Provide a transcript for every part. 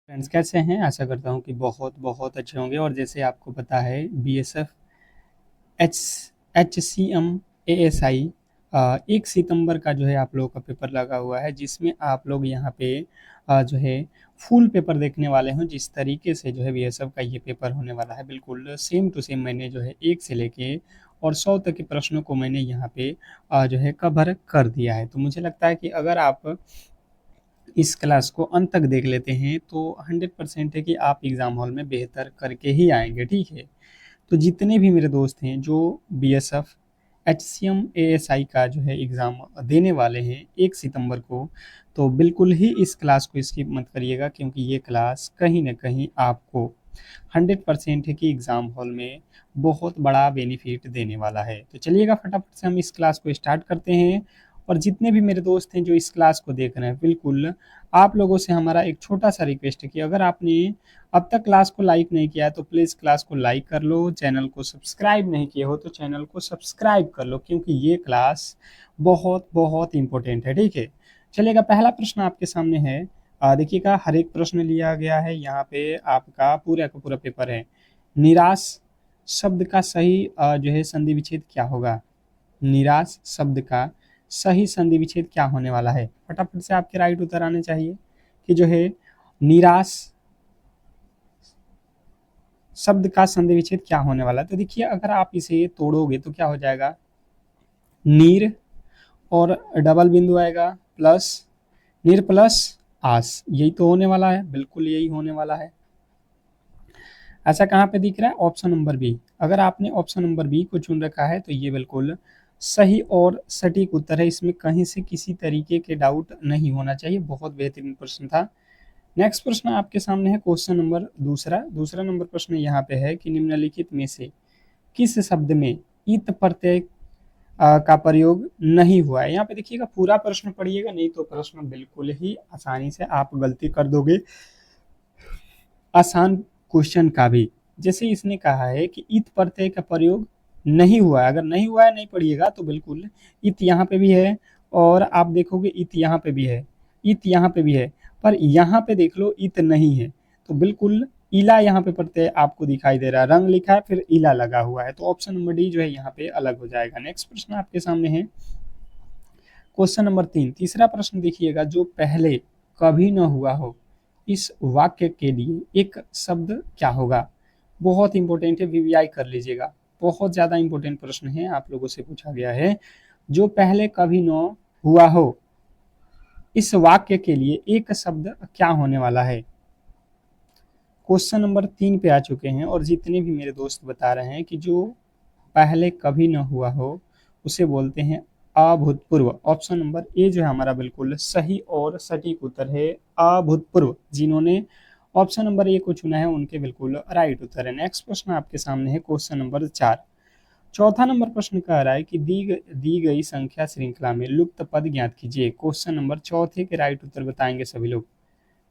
Friends कैसे हैं? आशा करता हूँ कि बहुत बहुत अच्छे होंगे। और जैसे आपको पता है बीएसएफ एच HCM ASI 1 सितंबर का जो है आप लोगों का पेपर लगा हुआ है, जिसमें आप लोग यहाँ पे जो है फुल पेपर देखने वाले हैं। जिस तरीके से जो है बीएसएफ का ये पेपर होने वाला है, बिल्कुल सेम टू सेम मैंने जो है 1 से लेके और 100 तक के प्रश्नों को मैंने यहाँ पे जो है कवर कर दिया है। तो मुझे लगता है कि अगर आप इस क्लास को अंत तक देख लेते हैं तो 100% है कि आप एग्ज़ाम हॉल में बेहतर करके ही आएंगे। ठीक है, तो जितने भी मेरे दोस्त हैं जो बीएसएफ HCM ASI का जो है एग्ज़ाम देने वाले हैं 1 सितंबर को, तो बिल्कुल ही इस क्लास को स्किप मत करिएगा, क्योंकि ये क्लास कहीं ना कहीं आपको 100% है कि एग्ज़ाम हॉल में बहुत बड़ा बेनिफिट देने वाला है। तो चलिएगा फटाफट से हम इस क्लास को स्टार्ट करते हैं। और जितने भी मेरे दोस्त हैं जो इस क्लास को देख रहे हैं, बिल्कुल आप लोगों से हमारा एक छोटा सा रिक्वेस्ट है कि अगर आपने अब तक क्लास को लाइक नहीं किया है तो प्लीज़ क्लास को लाइक कर लो। चैनल को सब्सक्राइब नहीं किए हो तो चैनल को सब्सक्राइब कर लो, क्योंकि ये क्लास बहुत बहुत इंपॉर्टेंट है। ठीक है, चलिएगा पहला प्रश्न आपके सामने है। देखिएगा हर एक प्रश्न लिया गया है, यहाँ पे आपका पूरा का पूरा पेपर है। निराश शब्द का सही जो है संधि विच्छेद क्या होगा? निराश शब्द का सही संधि विच्छेद क्या होने वाला है? फटाफट से आपके राइट उत्तर आने चाहिए कि जो है निराश शब्द का संधि विच्छेद क्या होने वाला है। तो देखिए अगर आप इसे तोड़ोगे तो क्या हो जाएगा, नीर और डबल बिंदु आएगा प्लस नीर प्लस आस, यही तो होने वाला है, बिल्कुल यही होने वाला है। ऐसा कहाँ पे दिख रहा है? Option number B. अगर आपने ऑप्शन नंबर बी को चुन रखा है तो ये बिल्कुल सही और सटीक उत्तर है, इसमें कहीं से किसी तरीके के डाउट नहीं होना चाहिए। बहुत बेहतरीन प्रश्न था। नेक्स्ट प्रश्न आपके सामने है क्वेश्चन नंबर दूसरा। दूसरा नंबर प्रश्न यहाँ पे है कि निम्नलिखित में से किस शब्द में इत प्रत्यय का प्रयोग नहीं हुआ है? यहाँ पे देखिएगा पूरा प्रश्न पढ़िएगा, नहीं तो प्रश्न बिल्कुल ही आसानी से आप गलती कर दोगे, आसान क्वेश्चन का भी। जैसे इसने कहा है कि इत प्रत्यय का प्रयोग नहीं हुआ है, अगर नहीं हुआ है नहीं पढ़िएगा तो बिल्कुल इत यहाँ पे भी है और आप देखोगे इत यहाँ पे भी है, इत यहाँ पे भी है, पर यहाँ पे देख लो इत नहीं है, तो बिल्कुल इला यहाँ पे प्रत्यय आपको दिखाई दे रहा है, रंग लिखा है फिर इला लगा हुआ है, तो ऑप्शन नंबर डी जो है यहाँ पे अलग हो जाएगा। नेक्स्ट प्रश्न आपके सामने है क्वेश्चन नंबर 3। तीसरा प्रश्न देखिएगा, जो पहले कभी न हुआ हो इस वाक्य के लिए एक शब्द क्या होगा? बहुत इंपॉर्टेंट है, वीवीआई कर लीजिएगा, बहुत ज़्यादा इंपॉर्टेंट प्रश्न है, आप लोगों से पूछा गया है। जो पहले कभी न हुआ हो इस वाक्य के लिए एक शब्द क्या होने वाला है? क्वेश्चन नंबर 3 पे आ चुके हैं और जितने भी मेरे दोस्त बता रहे हैं कि जो पहले कभी न हुआ हो उसे बोलते हैं अभूतपूर्व। ऑप्शन नंबर ए जो है हमारा बिल्कुल सही और सटीक उत्तर है, अभूतपूर्व। जिन्होंने ऑप्शन नंबर ए को चुना है उनके बिल्कुल राइट उत्तर है। नेक्स्ट प्रश्न आपके सामने है क्वेश्चन नंबर 4। चौथा नंबर प्रश्न कह रहा है कि दी गई संख्या श्रृंखला में लुप्त पद ज्ञात कीजिए। क्वेश्चन नंबर चौथे के राइट उत्तर बताएंगे सभी लोग।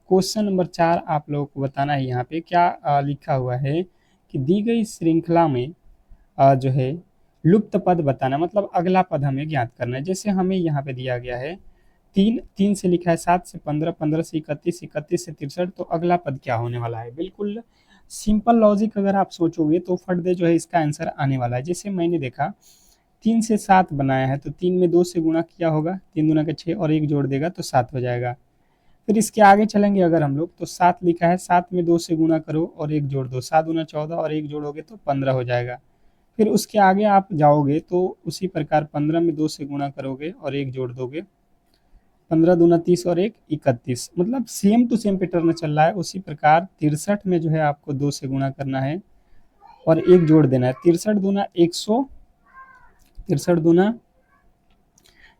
क्वेश्चन नंबर 4 आप लोगों को बताना है, यहाँ पे क्या लिखा हुआ है कि दी गई श्रृंखला में जो है लुप्त पद बताना, मतलब अगला पद हमें ज्ञात करना है। जैसे हमें यहाँ पे दिया गया है 3, 3 से लिखा है 7 से 15, 15 से 31, 31 से 63, तो अगला पद क्या होने वाला है? बिल्कुल सिंपल लॉजिक अगर आप सोचोगे तो फट दे जो है इसका आंसर आने वाला है। जैसे मैंने देखा 3 से 7 बनाया है तो 3 में 2 से गुणा किया होगा, 3 दूना के 6 और 1 जोड़ देगा तो 7 हो जाएगा। फिर इसके आगे चलेंगे अगर हम लोग तो 7 लिखा है, 7 में 2 से गुणा करो और 1 जोड़ दो, 7 दूना 14 और 1 जोड़ोगे तो 15 हो जाएगा। फिर उसके आगे आप जाओगे तो उसी प्रकार 15 में 2 से गुणा करोगे और 1 जोड़ दोगे, 15 दूना 30 और 1 31, मतलब सेम टू सेम पैटर्न चल रहा है। उसी प्रकार 63 में जो है आपको 2 से गुणा करना है और 1 जोड़ देना है, 63 दूना 100, 63 दूना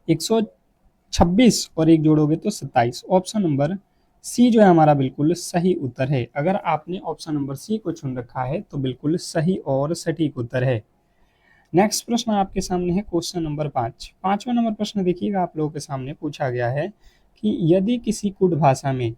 126 और 1 जोड़ोगे तो 27। ऑप्शन नंबर सी जो है हमारा बिल्कुल सही उत्तर है। अगर आपने ऑप्शन नंबर सी को चुन रखा है तो बिल्कुल सही और सटीक उत्तर है। नेक्स्ट प्रश्न आपके सामने है क्वेश्चन नंबर 5। पांचवा नंबर प्रश्न देखिएगा आप लोगों के सामने पूछा गया है कि यदि किसी कुड भाषा में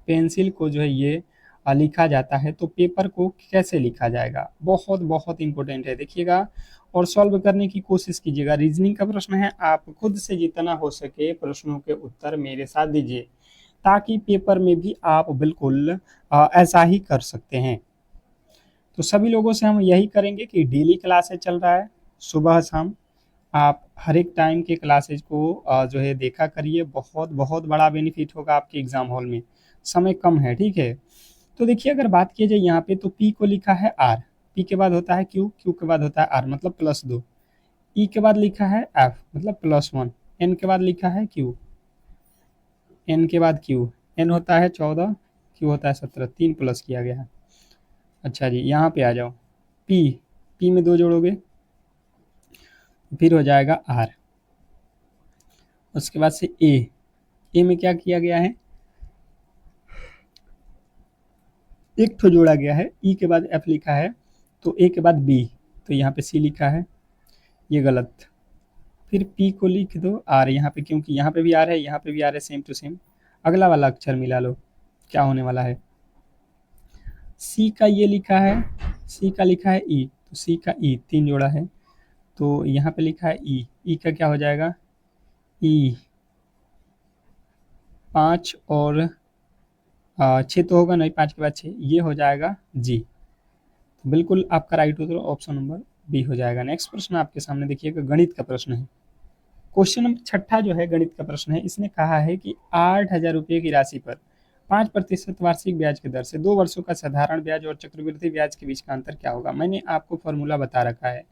पेंसिल को जो है ये लिखा जाता है तो पेपर को कैसे लिखा जाएगा? बहुत बहुत इंपॉर्टेंट है, देखिएगा और सॉल्व करने की कोशिश कीजिएगा। रीजनिंग का प्रश्न है, आप खुद से जितना हो सके प्रश्नों के उत्तर मेरे साथ दीजिए। ताकि पेपर में भी आप बिल्कुल ऐसा ही कर सकते हैं। तो सभी लोगों से हम यही करेंगे कि डेली क्लासेज चल रहा है, सुबह शाम आप हर एक टाइम के क्लासेज को जो है देखा करिए। बहुत बहुत बड़ा बेनिफिट होगा आपके एग्जाम हॉल में, समय कम है, ठीक है। तो देखिए अगर बात की जाए यहाँ पे, तो पी को लिखा है आर, पी के बाद होता है क्यू, क्यू के बाद होता है आर मतलब +2, ई के बाद लिखा है एफ मतलब +1, एन के बाद लिखा है क्यू, एन के बाद क्यू, एन होता है 14, क्यू होता है 17, 3 प्लस किया गया है। अच्छा जी, यहाँ पे आ जाओ, पी, पी में 2 जोड़ोगे फिर हो जाएगा आर, उसके बाद से ए, ए में क्या किया गया है, एक ठो जोड़ा गया है, ई के बाद एफ लिखा है, तो ए के बाद बी, तो यहाँ पे सी लिखा है, ये गलत। फिर पी को लिख दो आर यहाँ पे, क्योंकि यहाँ पे भी आर है, यहाँ पे भी आर है, सेम टू सेम। अगला वाला अक्षर मिला लो, क्या होने वाला है, सी का ये लिखा है, सी का लिखा है ई, तो सी का ई 3 जोड़ा है, तो यहाँ पे लिखा है ई, ई का क्या हो जाएगा, ई 5 और 6 तो होगा नहीं, 5 के बाद 6, ये हो जाएगा जी। तो बिल्कुल आपका राइट उत्तर ऑप्शन नंबर बी हो जाएगा। नेक्स्ट प्रश्न आपके सामने देखिएगा, गणित का प्रश्न है। क्वेश्चन नंबर 6 जो है गणित का प्रश्न है, इसने कहा है कि 8,000 रुपये की राशि पर 5% वार्षिक ब्याज की दर से 2 वर्षों का साधारण ब्याज और चक्रवृद्धि ब्याज के बीच का अंतर क्या होगा। मैंने आपको फॉर्मूला बता रखा है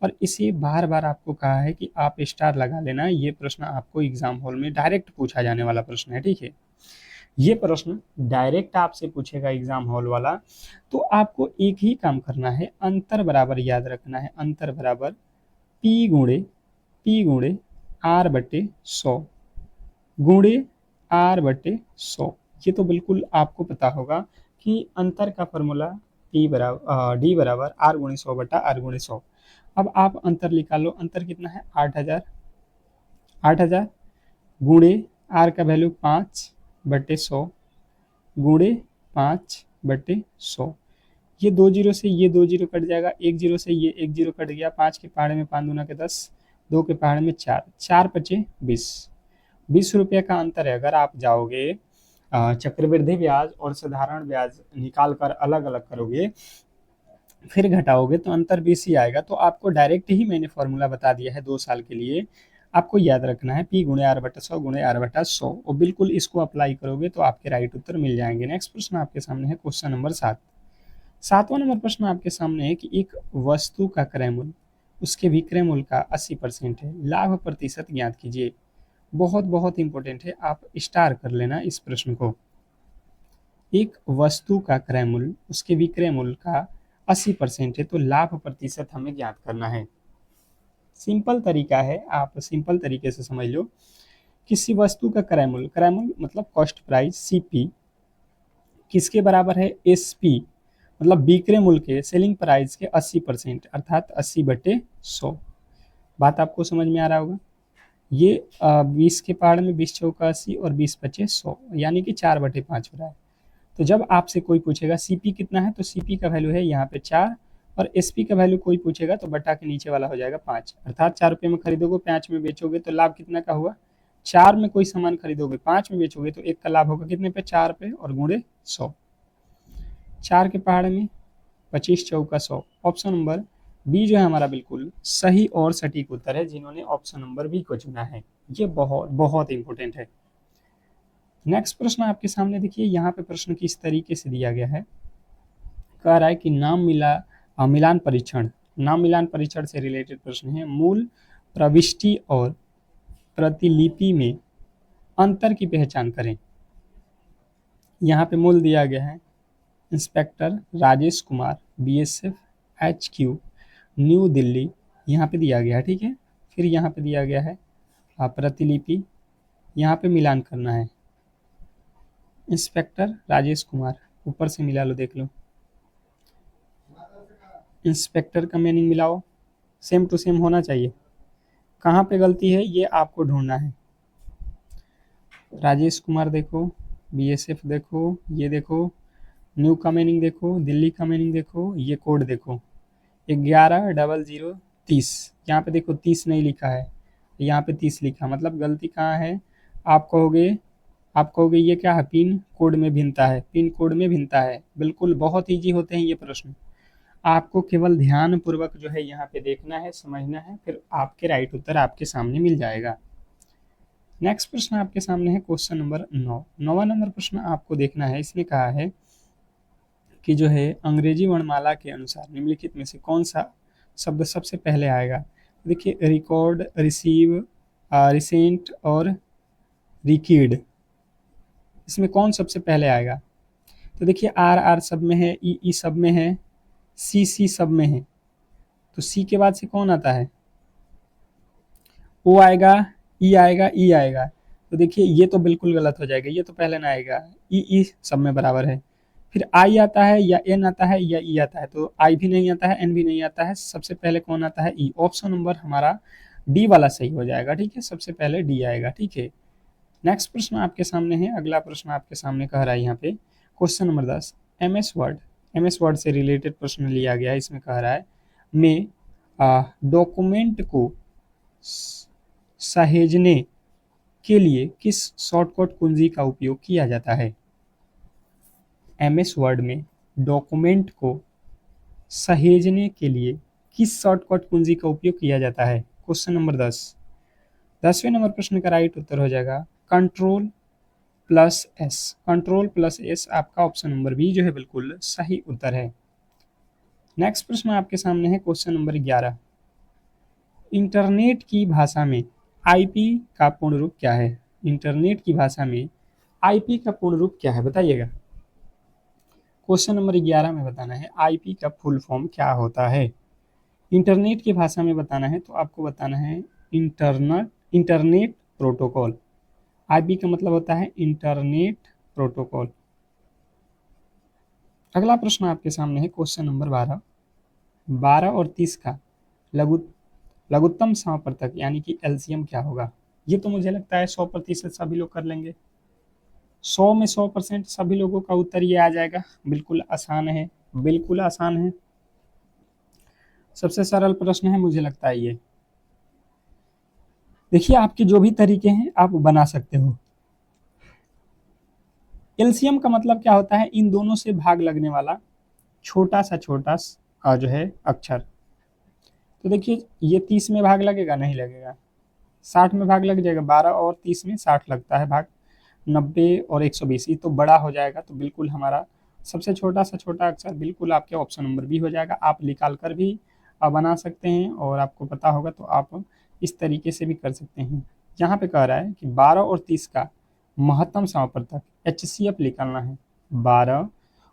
और इसे बार बार आपको कहा है कि आप स्टार लगा लेना। ये प्रश्न आपको एग्जाम हॉल में डायरेक्ट पूछा जाने वाला प्रश्न है, ठीक है। ये प्रश्न डायरेक्ट आपसे पूछेगा एग्जाम हॉल वाला, तो आपको एक ही काम करना है, अंतर बराबर याद रखना है, अंतर बराबर पी गुणे आर बटे 100 गुणे आर बटे 100। ये तो बिल्कुल आपको पता होगा कि अंतर का फॉर्मूला डी बराबर आर गुणे 100 बटा आर गुणे 100। अब आप अंतर निकालो, अंतर कितना है 8,000, 8,000 गुणे आर का वैल्यू 5/100 गुणे 5/100। ये 2 जीरो से ये 2 जीरो कट जाएगा, 1 जीरो से ये 1 जीरो कट गया, 5 के पहाड़े में 5 दूना के 10, 2 के पहाड़े में 4, 4 पचे 20, 20 रुपये का अंतर है। अगर आप जाओगे चक्रवृद्धि ब्याज और साधारण ब्याज निकाल कर अलग अलग करोगे फिर घटाओगे तो अंतर 20 ही आएगा। तो आपको डायरेक्ट ही मैंने फॉर्मूला बता दिया है 2 साल के लिए, आपको याद रखना है पी गुणे आर बटा 100 गुणे आर बटा 100, और बिल्कुल इसको अप्लाई करोगे तो आपके राइट उत्तर मिल जाएंगे। नेक्स्ट प्रश्न आपके सामने है क्वेश्चन नंबर 7। 7वां नंबर प्रश्न आपके सामने है कि एक वस्तु का क्रय मूल्य उसके विक्रय मूल्य का 80% है, लाभ प्रतिशत ज्ञात कीजिए। बहुत बहुत इंपॉर्टेंट है, आप स्टार कर लेना इस प्रश्न को। एक वस्तु का क्रय मूल्य उसके विक्रय मूल्य का 80% है, तो लाभ प्रतिशत हमें ज्ञात करना है। सिंपल तरीका है, आप सिंपल तरीके से समझ लो। किसी वस्तु का क्रय मूल्य मतलब कॉस्ट प्राइस सीपी किसके बराबर है, एसपी मतलब विक्रय मूल्य के सेलिंग प्राइस के 80% अर्थात 80/100। बात आपको समझ में आ रहा होगा। ये 20 के पहाड़ में 20 चौका 80 और 20 पचे 100 यानी कि 4/5 हो रहा है। तो जब आपसे कोई पूछेगा सीपी कितना है, तो सीपी का वैल्यू है यहाँ पे 4 और एसपी का वैल्यू कोई पूछेगा तो बटा के नीचे वाला हो जाएगा 5, अर्थात 4 रुपये में खरीदोगे 5 में बेचोगे तो लाभ कितना का हुआ। 4 में कोई सामान खरीदोगे 5 में बेचोगे तो एक का लाभ होगा कितने पे, 4 पे और गुणे 100। 4 के पहाड़ में 25 चौका 100। ऑप्शन नंबर बी जो है हमारा बिल्कुल सही और सटीक उत्तर है, जिन्होंने ऑप्शन नंबर बी को चुना है। ये बहुत बहुत इंपॉर्टेंट है। नेक्स्ट प्रश्न आपके सामने देखिए, यहाँ पे प्रश्न किस तरीके से दिया गया है। कह रहा है कि नाम मिलान परीक्षण से रिलेटेड प्रश्न है। मूल प्रविष्टि और प्रतिलिपि में अंतर की पहचान करें। यहाँ पे मूल दिया गया है inspector Rajesh Kumar, BSF, HQ, new Delhi, यहाँ पे दिया गया है, ठीक है। फिर यहाँ पे दिया गया है प्रतिलिपि, यहाँ पे मिलान करना है इंस्पेक्टर राजेश कुमार, ऊपर से मिला लो, देख लो इंस्पेक्टर का मीनिंग मिलाओ, सेम टू सेम होना चाहिए। कहाँ पे गलती है ये आपको ढूंढना है। राजेश कुमार देखो, बीएसएफ देखो, ये देखो न्यू का मीनिंग देखो, दिल्ली का मीनिंग देखो, ये कोड देखो 110030। यहाँ पे देखो 30 नहीं लिखा है, यहाँ पे 30 लिखा, मतलब गलती कहाँ है। आप कहोगे आप कहोगे ये क्या है, पिन कोड में भिन्नता है, पिन कोड में भिन्नता है, बिल्कुल बहुत ईजी होते हैं ये प्रश्न। आपको केवल ध्यान पूर्वक जो है यहाँ पे देखना है, समझना है, फिर आपके राइट उत्तर आपके सामने मिल जाएगा। नेक्स्ट प्रश्न आपके सामने है क्वेश्चन नंबर 9। 9वां नंबर प्रश्न आपको देखना है। इसने कहा है कि जो है अंग्रेजी वर्णमाला के अनुसार निम्नलिखित में से कौन सा शब्द सबसे पहले आएगा। देखिए रिकॉर्ड, रिसीव, रिसेंट और रिकीड, इसमें कौन सबसे पहले आएगा। तो देखिए आर आर सब में है, ई सब में है, सी सब में है। तो सी के बाद से कौन आता है, ओ आएगा, ई आएगा, ई आएगा। तो देखिए ये तो बिल्कुल गलत हो जाएगा, ये तो पहले ना आएगा, ई सब में बराबर है। फिर आई आता है या एन आता है या ई आता है। तो आई भी नहीं आता है, एन भी नहीं आता है, सबसे पहले कौन आता है, ई। ऑप्शन नंबर हमारा डी वाला सही हो जाएगा। ठीक है, सबसे पहले डी आएगा। ठीक है, नेक्स्ट प्रश्न आपके सामने है। अगला प्रश्न आपके सामने कह रहा है यहाँ पे question number 10। MS word, MS word से रिलेटेड प्रश्न लिया गया है। इसमें कह रहा है में डॉक्यूमेंट को सहेजने के लिए किस शॉर्टकट कुंजी का उपयोग किया जाता है। एमएस वर्ड में डॉक्यूमेंट को सहेजने के लिए किस शॉर्टकट कुंजी का उपयोग किया जाता है। Question number 10। 10वें नंबर प्रश्न का राइट उत्तर हो जाएगा control plus S. Control plus S आपका ऑप्शन नंबर बी जो है बिल्कुल सही उत्तर है। नेक्स्ट प्रश्न आपके सामने है क्वेश्चन नंबर 11। इंटरनेट की भाषा में आईपी का पूर्ण रूप क्या है। इंटरनेट की भाषा में आईपी का पूर्ण रूप क्या है, बताइएगा। क्वेश्चन नंबर 11 में बताना है आईपी का फुल फॉर्म क्या होता है। इंटरनेट की भाषा में बताना है तो आपको बताना है इंटरनेट प्रोटोकॉल। आईपी का मतलब होता है इंटरनेट प्रोटोकॉल। अगला प्रश्न आपके सामने है क्वेश्चन नंबर 12। 12 और 30 का लघु लघुत्तम समापवर्तक यानी कि एलसीएम क्या होगा। ये तो मुझे लगता है 100% सभी लोग कर लेंगे। 100 में 100% सभी लोगों का उत्तर ये आ जाएगा। बिल्कुल आसान है, बिल्कुल आसान है, सबसे सरल प्रश्न है मुझे लगता है ये। देखिए आपके जो भी तरीके हैं आप बना सकते हो। एलसीएम का मतलब क्या होता है, इन दोनों से भाग लगने वाला छोटा सा जो है अक्षर। तो देखिए ये 30 में भाग लगेगा, नहीं लगेगा। 60 में भाग लग जाएगा, 12 और 30 में 60 लगता है भाग। 90 और 120 ये तो बड़ा हो जाएगा। तो बिल्कुल हमारा सबसे छोटा सा छोटा अक्षर बिल्कुल आपके ऑप्शन नंबर बी हो जाएगा। आप निकाल कर भी बना सकते हैं और आपको पता होगा तो आप इस तरीके से भी कर सकते हैं। यहाँ पे कह रहा है कि 12 और 30 का महत्तम समापवर्तक HCF निकालना है। 12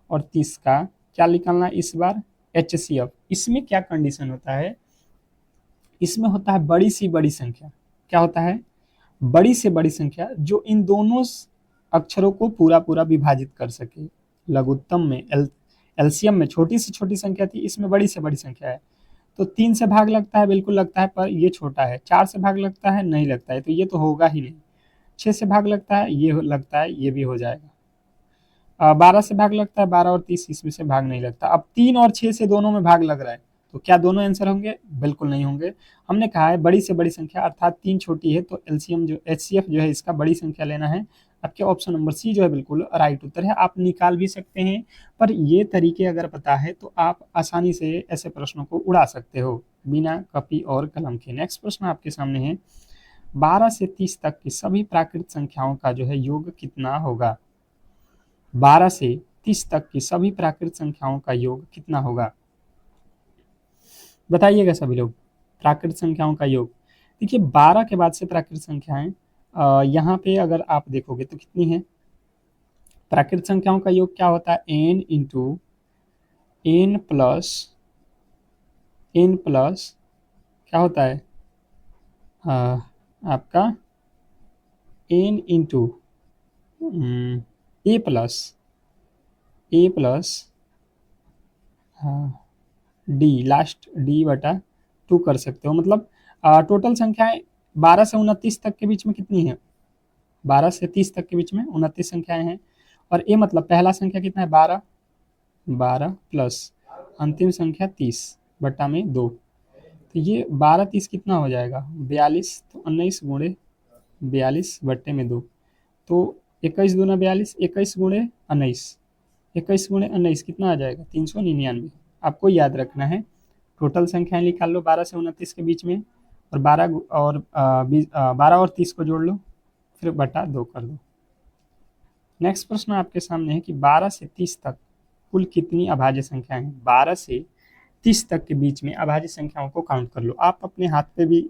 और 30 का क्या निकालना है इस बार, HCF। इसमें क्या कंडीशन होता है, इसमें होता है बड़ी सी बड़ी संख्या। क्या होता है, बड़ी से बड़ी संख्या जो इन दोनों अक्षरों को पूरा पूरा विभाजित कर सके। लघुत्तम में एलसीएम में छोटी से छोटी संख्या थी, इसमें बड़ी से बड़ी संख्या है। तो 3 से भाग लगता है, बिल्कुल लगता है, पर ये छोटा है। 4 से भाग लगता है, नहीं लगता है, तो ये तो होगा ही नहीं। 6 से भाग लगता है, ये लगता है, ये भी हो जाएगा। 12 से भाग लगता है, 12 और 30 इसमें से भाग नहीं लगता। अब 3 और 6 से दोनों में भाग लग रहा है, तो क्या दोनों आंसर होंगे, बिल्कुल नहीं होंगे। हमने कहा है बड़ी से बड़ी संख्या, अर्थात 3 छोटी है, तो एलसीएम जो HCF जो है इसका बड़ी संख्या लेना है। आपके ऑप्शन नंबर सी जो है बिल्कुल राइट उत्तर है। आप निकाल भी सकते हैं, पर ये तरीके अगर पता है तो आप आसानी से ऐसे प्रश्नों को उड़ा सकते हो बिना कॉपी और कलम के। नेक्स्ट प्रश्न आपके सामने है 12 से 30 तक की सभी प्राकृत संख्याओं का जो है योग कितना होगा। 12 से 30 तक की सभी प्राकृत संख्याओं का योग कितना होगा, बताइएगा सभी लोग। प्राकृत संख्याओं का योग, देखिए 12 के बाद से प्राकृत संख्याएं यहाँ पे अगर आप देखोगे तो कितनी है। प्राकृत संख्याओं का योग क्या होता है, n इंटू एन प्लस क्या होता है आपका n इंटू ए प्लस डी, लास्ट डी बटा 2 कर सकते हो। मतलब टोटल संख्याएं 12 से 29 तक के बीच में कितनी है, 12 से 30 तक के बीच में 29 संख्याएं हैं। और ए मतलब पहला संख्या कितना है 12, 12 प्लस अंतिम संख्या 30 बटा में 2। तो ये 12 30 कितना हो जाएगा 42, तो 19 गुणे 42 बट्टे में 2। तो 21 दूना 42, 21 गुणे 19, 21 गुणे 19 कितना आ जाएगा 399। आपको याद रखना है टोटल संख्याएं निकाल लो 12 से 29 के बीच में, और 12 और 30 को जोड़ लो, फिर बटा 2 कर दो। नेक्स्ट प्रश्न आपके सामने है कि 12 से 30 तक कुल कितनी अभाज्य संख्याएं हैं। 12 से 30 तक के बीच में अभाज्य संख्याओं को काउंट कर लो। आप अपने हाथ पे भी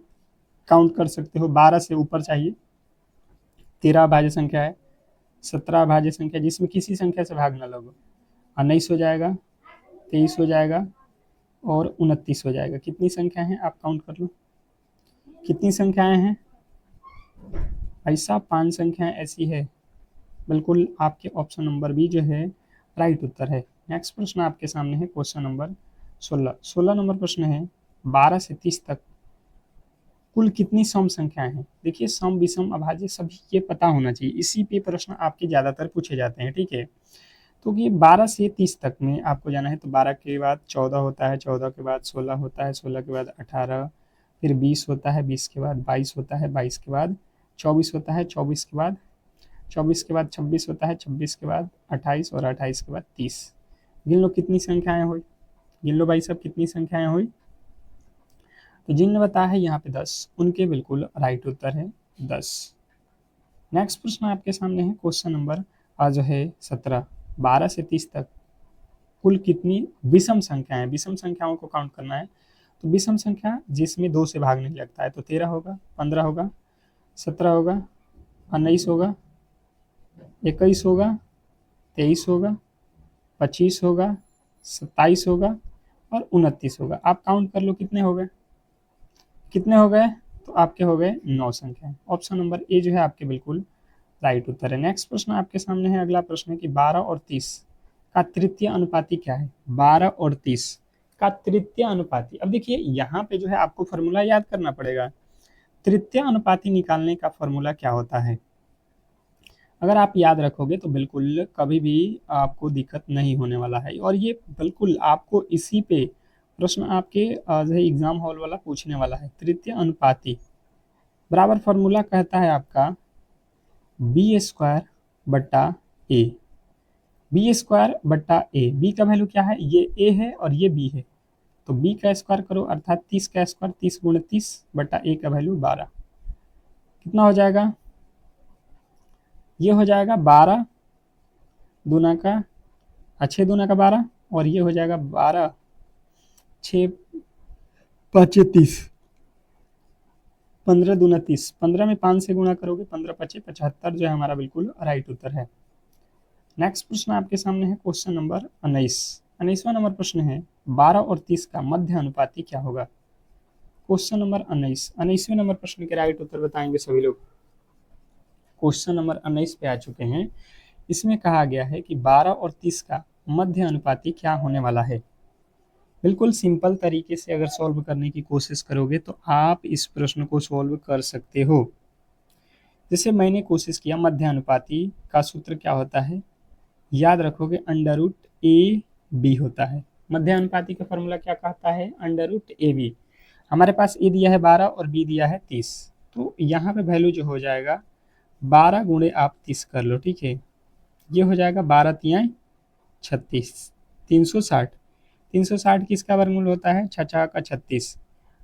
काउंट कर सकते हो। 12 से ऊपर चाहिए 13 अभाज्य संख्या है, 17 अभाज्य संख्या जिसमें किसी संख्या से भाग न लगो, 19 हो जाएगा, 23 हो जाएगा और 29 हो जाएगा। कितनी संख्या है आप काउंट कर लो, कितनी संख्याएं हैं भाई साहब, 5 संख्याएं ऐसी है। बिल्कुल आपके ऑप्शन नंबर बी जो है राइट उत्तर है। नेक्स्ट प्रश्न आपके सामने है क्वेश्चन नंबर 16। 16 नंबर प्रश्न है 12 से 30 तक कुल कितनी सम संख्याएं हैं। देखिए सम विषम अभाज्य सभी ये पता होना चाहिए, इसी पे प्रश्न आपके ज्यादातर पूछे जाते हैं, ठीक है। तो ये 12 से 30 तक में आपको जाना है, तो 12 के बाद 14 होता है, 14 के बाद 16 होता है, 16 के बाद 18, फिर 20 होता है, 20 के बाद 22 होता है, 22 के बाद 24 होता है, 24 के बाद 26 होता है, 26 के बाद 28 और 28 के बाद 30। गिन लो कितनी संख्याएं हुई, गिन लो भाई साहब कितनी संख्याएं हुई। तो जिनने बताया है यहाँ पे 10, उनके बिल्कुल राइट उत्तर है 10। नेक्स्ट प्रश्न आपके सामने है क्वेश्चन नंबर जो है 17। 12 से 30 तक कुल कितनी विषम संख्याएं, विषम संख्याओं को काउंट करना है। तो विषम संख्या जिसमें 2 से भाग नहीं लगता है, तो 13 होगा, 15 होगा, 17 होगा, 19 होगा, 21 होगा, 23 होगा, 25 होगा, 27 होगा और 29 होगा। आप काउंट कर लो कितने हो गए, कितने हो गए, तो आपके हो गए 9 संख्या। ऑप्शन नंबर ए जो है आपके बिल्कुल राइट उत्तर है। नेक्स्ट प्रश्न आपके सामने है, अगला प्रश्न है कि 12 और 30 का तृतीय अनुपाती क्या है। 12 और 30 का तृतीय अनुपाती, अब देखिए यहाँ पे जो है आपको फॉर्मूला याद करना पड़ेगा। तृतीय अनुपाती निकालने का फॉर्मूला क्या होता है, अगर आप याद रखोगे तो बिल्कुल कभी भी आपको दिक्कत नहीं होने वाला है। और ये बिल्कुल आपको इसी पे प्रश्न आपके जो है एग्जाम हॉल वाला पूछने वाला है। तृतीय अनुपाती बराबर फॉर्मूला कहता है आपका बी स्क्वायर बट्टा ए, बी स्क्वायर बट्टा ए। बी का वैल्यू क्या है, ये ए है और ये बी है, तो बी का स्क्वायर करो अर्थात 30 का स्क्वायर, 30 गुणे 30 बट्टा ए का वैल्यू 12, कितना हो जाएगा, ये हो जाएगा 12 दूना का 6 दूना का 12, और ये हो जाएगा 12 6 5 30, 15 दूना 30, 15 में 5 से गुणा करोगे 15 5 75 जो है हमारा बिल्कुल राइट उत्तर है। नेक्स्ट प्रश्न आपके सामने है क्वेश्चन नंबर 19। 19वां नंबर प्रश्न है 12 और 30 का मध्य अनुपाती क्या होगा। क्वेश्चन नंबर 19, 19वें नंबर प्रश्न के राइट उत्तर बताएंगे सभी लोग। क्वेश्चन नंबर 19 पे आ चुके हैं। इसमें कहा गया है कि 12 और 30 का मध्य अनुपाती क्या होने वाला है। बिल्कुल सिंपल तरीके से अगर सॉल्व करने की कोशिश करोगे तो आप इस प्रश्न को सॉल्व कर सकते हो। जैसे मैंने कोशिश किया, मध्य अनुपाती का सूत्र क्या होता है, याद रखोगे अंडर रूट ए बी होता है। मध्य अनुपाती का फॉर्मूला क्या कहता है, अंडर रूट ए बी। हमारे पास ए दिया है 12 और बी दिया है 30, तो यहाँ पे वैल्यू जो हो जाएगा 12 गुणे आप 30 कर लो, ठीक है। ये हो जाएगा 12 तियाँ 36, 360, 360 किसका वर्गमूल होता है, 6 का 36,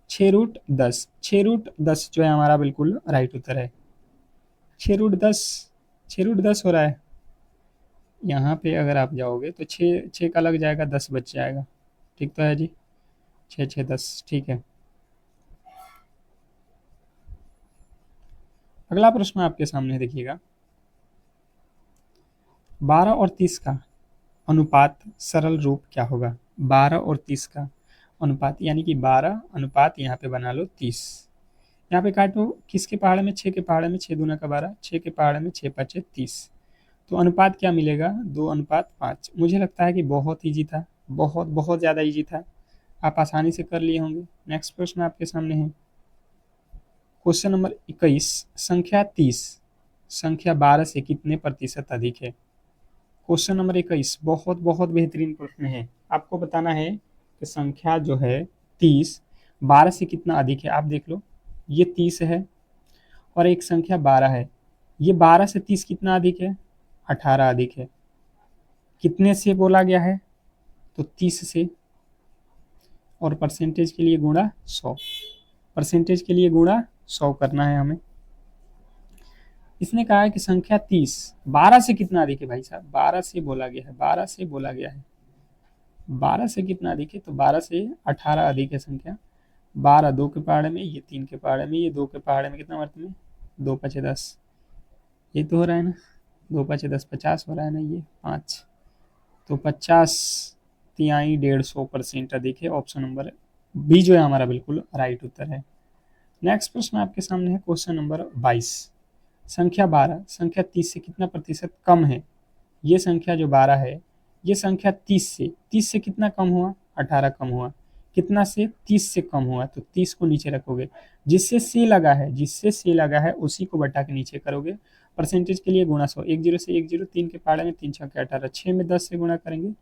6 रूट 10, 6 रूट 10 जो है हमारा बिल्कुल राइट उत्तर है। 6 रूट 10, 6 रूट 10 हो रहा है। यहाँ पे अगर आप जाओगे तो 6 का लग जाएगा, 10 बच जाएगा, ठीक तो है जी, 6 6 10, ठीक है। अगला प्रश्न आपके सामने देखिएगा, 12 और 30 का अनुपात सरल रूप क्या होगा। 12 और 30 का अनुपात यानी कि 12 अनुपात यहाँ पे बना लो 30, यहाँ पे काटो किसके पहाड़े में, 6 के पहाड़े में, 6 दूना का 12, 6 के पहाड़े में 6 5 30, तो अनुपात क्या मिलेगा, 2:5। मुझे लगता है कि बहुत ईजी था, बहुत बहुत ज़्यादा ईजी था, आप आसानी से कर लिए होंगे। नेक्स्ट प्रश्न आपके सामने है क्वेश्चन नंबर 21। संख्या 30 संख्या 12 से कितने प्रतिशत अधिक है। क्वेश्चन नंबर 21 बहुत बहुत बेहतरीन प्रश्न है। आपको बताना है कि संख्या जो है 30 12 से कितना अधिक है। आप देख लो, ये 30 है और एक संख्या 12 है, ये 12 से 30 कितना अधिक है? 18 अधिक है। कितने से बोला गया है? तो 30 से, और परसेंटेज के लिए गुणा 100, परसेंटेज के लिए गुणा 100 करना है हमें। इसने कहा है कि संख्या 30 12 से कितना अधिक है भाई साहब? 12 से बोला गया है, 12 से बोला गया है। 12 से कितना अधिक है? तो 12 से 18 अधिक है संख्या। 12 2 के पहाड़े में, ये 3 के पहाड़े में, ये 2 के पहाड़े में, कितना मात्रा में? 2 5 10, ये तो हो रहा है ना, 2 5 10 50 हो रहा है ना, ये 5, तो 50 तिहाई 150% अधिक है। ऑप्शन नंबर बी जो है हमारा बिल्कुल राइट उत्तर है। नेक्स्ट प्रश्न आपके सामने है क्वेश्चन नंबर 22। संख्या 12 संख्या 30 से कितना प्रतिशत कम है? ये संख्या जो 12 है, ये संख्या 30 से कितना कम हुआ? 18 कम हुआ। कितना से? 30 से कम हुआ, तो 30 को नीचे रखोगे, जिससे से लगा है, जिससे से लगा है उसी को बटा के नीचे करोगे। परसेंटेज के लिए गुणा 100, 1 0 से 1 0, 3 के पहाड़े में 3 छक्के 18, 6 में 10 से गुणा करेंगे,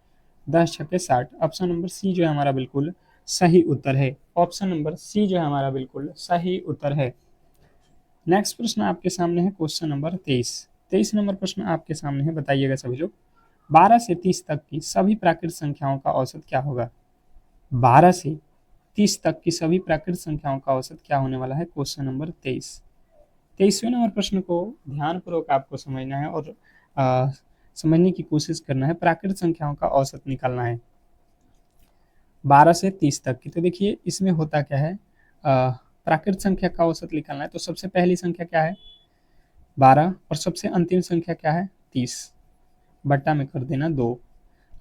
10 छक्के 60। ऑप्शन नंबर सी जो है हमारा बिल्कुल सही उत्तर है। ऑप्शन नंबर सी जो है हमारा बिल्कुल सही उत्तर है। नेक्स्ट प्रश्न आपके सामने है क्वेश्चन नंबर 23। 23 नंबर प्रश्न आपके सामने है, बताइएगा सभी लोग। 12 से 30 तक की सभी प्राकृत संख्याओं का औसत क्या होगा? 12 से 30 तक की सभी प्राकृत संख्याओं का औसत क्या होने वाला है? Question number 23। 23वें नंबर प्रश्न को ध्यानपूर्वक आपको समझना है और समझने की कोशिश करना है। प्राकृत संख्याओं का औसत निकालना है 12 से 30 तक की। तो देखिए इसमें होता क्या है, प्राकृत संख्या का औसत निकालना है, तो सबसे पहली संख्या क्या है? 12, और सबसे अंतिम संख्या क्या है? 30, बट्टा में कर देना 2।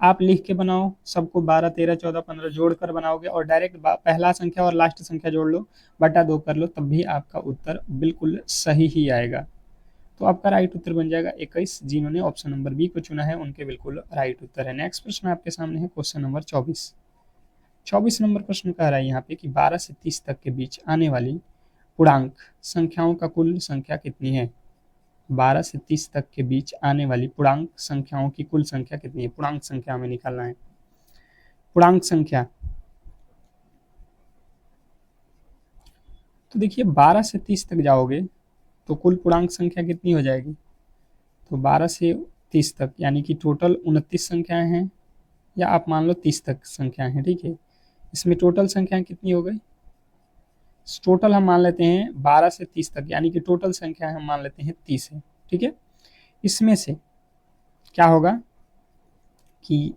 आप लिख के बनाओ सबको, 12 13 14 15 जोड़कर बनाओगे और डायरेक्ट पहला संख्या और लास्ट संख्या जोड़ लो, बटा 2 कर लो, तब भी आपका उत्तर बिल्कुल सही ही आएगा। तो आपका राइट उत्तर बन जाएगा 21। जिन्होंने ऑप्शन नंबर बी को चुना है उनके बिल्कुल राइट उत्तर है। नेक्स्ट प्रश्न आपके सामने है क्वेश्चन नंबर 24। 24 नंबर प्रश्न कह रहा है यहाँ पे कि 12 से 30 तक के बीच आने वाली पूर्णांक संख्याओं का कुल संख्या कितनी है? 12 से 30 तक के बीच आने वाली पूर्णांक संख्याओं की कुल संख्या कितनी है? पूर्णांक संख्या हमें निकालना है। पूर्णांक संख्या, तो देखिए 12 से 30 तक जाओगे तो कुल पूर्णांक संख्या कितनी हो जाएगी? तो 12 से 30 तक यानी कि टोटल 29 संख्याएं हैं, या आप मान लो 30 तक संख्याएं हैं, ठीक है। इसमें टोटल संख्याएं कितनी हो गई? टोटल हम मान लेते हैं 12 से 30 तक, यानी कि टोटल संख्या हम मान लेते हैं 30 है, ठीक है। इसमें से क्या होगा कि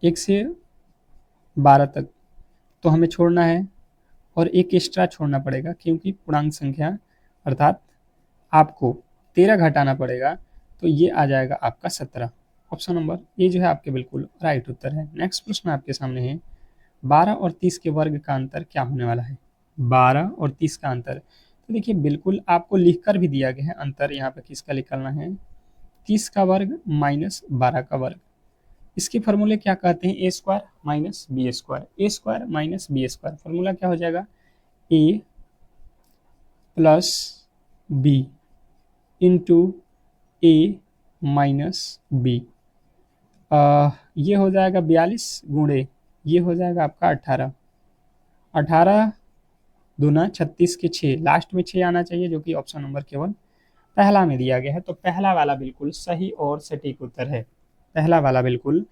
1 से 12 तक तो हमें छोड़ना है, और एक एक्स्ट्रा छोड़ना पड़ेगा, क्योंकि पूर्णांक संख्या अर्थात आपको 13 घटाना पड़ेगा, तो ये आ जाएगा आपका 17। ऑप्शन नंबर ये जो है आपके बिल्कुल राइट उत्तर है। नेक्स्ट प्रश्न आपके सामने है, 12 और 30 के वर्ग का अंतर क्या होने वाला है? 12 और 30 का अंतर, तो देखिए बिल्कुल आपको लिखकर भी दिया गया है अंतर, यहाँ पे किसका निकालना है? 30 का वर्ग माइनस 12 का वर्ग। इसके फॉर्मूले क्या कहते हैं? A square minus B square, A square minus B square. Formula क्या हो जाएगा? A plus B into A minus B. ये हो जाएगा 42 गुणे, ये हो जाएगा आपका 18, 18 दूना 36 के 6, लास्ट में 6 आना चाहिए, जो कि ऑप्शन नंबर केवल पहला में दिया गया है। तो पहला वाला बिल्कुल सही और सटीक उत्तर है। पहला वाला बिल्कुल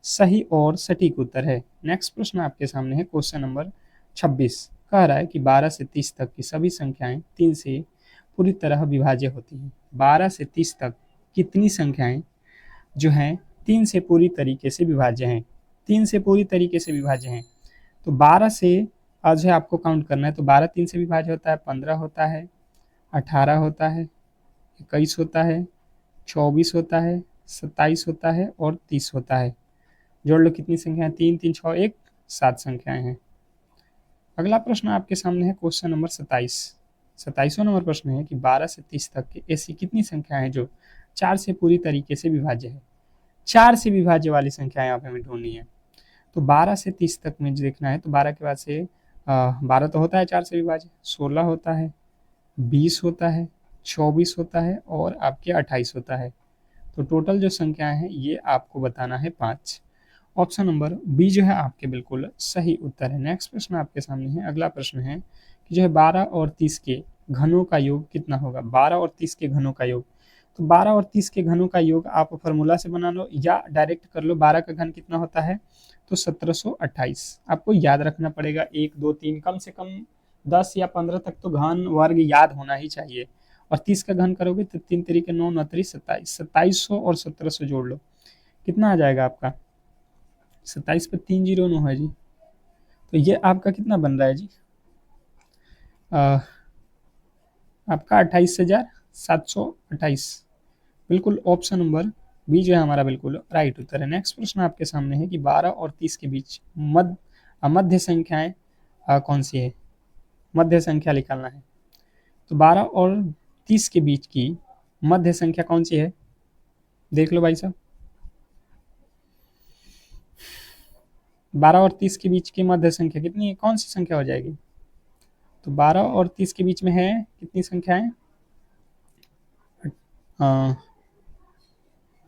सही और सटीक उत्तर है। नेक्स्ट प्रश्न आपके सामने है क्वेश्चन नंबर 26। कह रहा है कि 12 से 30 तक की सभी संख्याएं 3 से पूरी तरह विभाज्य होती हैं। 12 से 30 तक कितनी संख्याएं जो हैं 3 से पूरी तरीके से विभाज्य हैं? 3 से पूरी तरीके से विभाज्य हैं। तो 12 से आज है आपको काउंट करना है, तो 12 3 से विभाज्य होता है, 15 होता है, 18 होता है, 21 होता है, 24 होता है, 27 होता है और 30 होता है। जोड़ लो कितनी संख्या है? 3 3 6 1 7 संख्याएं हैं। अगला प्रश्न आपके सामने है क्वेश्चन नंबर 27। 27वां नंबर प्रश्न है कि 12 से 30 तक की ऐसी कितनी संख्याएं हैं जो 4 से पूरी तरीके से विभाज्य है? 4 से विभाज्य वाली संख्या यहाँ पे हमें ढूंढनी है। तो 12 से 30 तक में देखना है, तो 12 के बाद से 12 तो होता है 4 से विभाज्य, 16 होता है, 20 होता है, 24 होता है और आपके 28 होता है। तो टोटल जो संख्याएं हैं ये आपको बताना है 5। ऑप्शन नंबर बी जो है आपके बिल्कुल सही उत्तर है। नेक्स्ट प्रश्न आपके सामने है। अगला प्रश्न है कि जो है 12 और 30 के घनों का योग कितना होगा? 12 और 30 के घनों का योग। तो 12 और 30 के घनों का योग आप फॉर्मूला से बना लो या डायरेक्ट कर लो। 12 का घन कितना होता है? तो 1728। आपको याद रखना पड़ेगा, 1 2 3 कम से कम 10 या 15 तक तो घन वर्ग याद होना ही चाहिए। और 30 का घन करोगे तो 3 तरीके 9 9 3 27, 2700 और 1700 जोड़ लो, कितना आ जाएगा आपका? 27 पे 3 जीरो 9 है जी। तो ये आपका कितना बन रहा है जी? आ, आपका 28,728। बिल्कुल ऑप्शन नंबर बी जो है हमारा बिल्कुल राइट उत्तर है। नेक्स्ट प्रश्न आपके सामने है कि 12 और 30 के बीच मध्य संख्याएं कौन सी है? मध्य संख्या निकालना है। तो 12 और 30 के बीच की मध्य संख्या कौन सी है? देख लो भाई साहब, 12 और 30 के बीच की मध्य संख्या कितनी है? कौन सी संख्या हो जाएगी? तो 12 और 30 के बीच में है कितनी संख्याएं?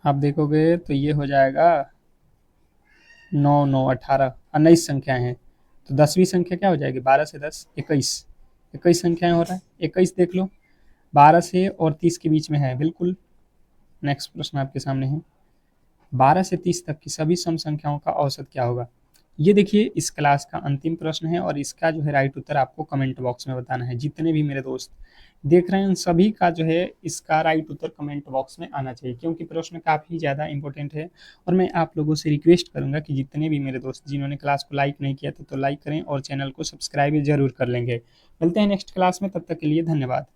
आप देखोगे तो ये हो जाएगा 9 9 18, 19 संख्याएं हैं। तो 10वीं संख्या क्या हो जाएगी? 12 से 10 21, 21 संख्याएं हो रहा है। 21 देख लो, 12 से और 30 के बीच में है बिल्कुल। नेक्स्ट प्रश्न आपके सामने है, 12 से 30 तक की सभी सम संख्याओं का औसत क्या होगा? ये देखिए इस क्लास का अंतिम प्रश्न है और इसका जो है राइट उत्तर आपको कमेंट बॉक्स में बताना है। जितने भी मेरे दोस्त देख रहे हैं उन सभी का जो है इसका राइट उत्तर कमेंट बॉक्स में आना चाहिए, क्योंकि प्रश्न काफ़ी ज़्यादा इंपॉर्टेंट है। और मैं आप लोगों से रिक्वेस्ट करूंगा कि जितने भी मेरे दोस्त जिन्होंने क्लास को लाइक नहीं किया था तो लाइक करें और चैनल को सब्सक्राइब जरूर कर लेंगे। मिलते हैं नेक्स्ट क्लास में, तब तक के लिए धन्यवाद।